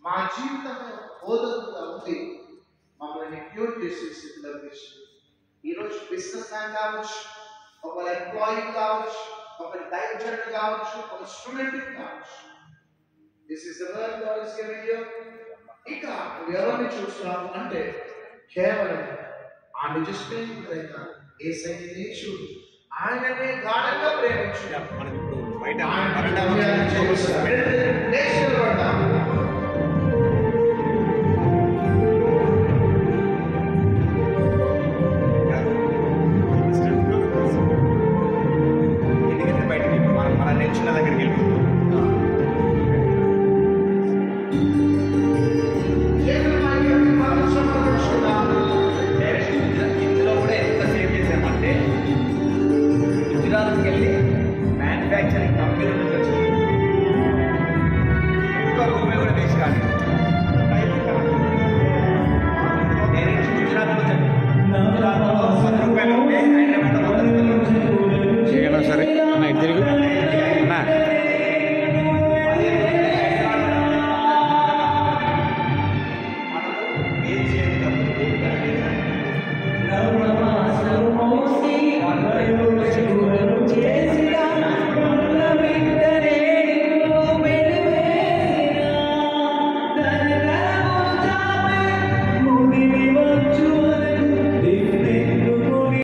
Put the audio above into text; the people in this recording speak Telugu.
మా జీవితం బోధకుగా ఉంది మమ్మల్ని క్యూర్ చేసే స్థితిలో తీసుకు ఈరోజు బిజినెస్ మ్యాన్ కావచ్చు, ఒక ఎంప్లాయీ కావచ్చు, ఒక డైరెక్టర్ కావచ్చు, ఒక స్టూడెంట్ కావచ్చు. This is the word God is giving you. ఇక ఎవరిని చూస్తాము అంటే కేవలం ఆ నిజ స్నేహితుడైన యేసయ్యనే చూడు. ఆయననే గాఢంగా ప్రేమించు. మనం ఇప్పుడు బయట ఆయన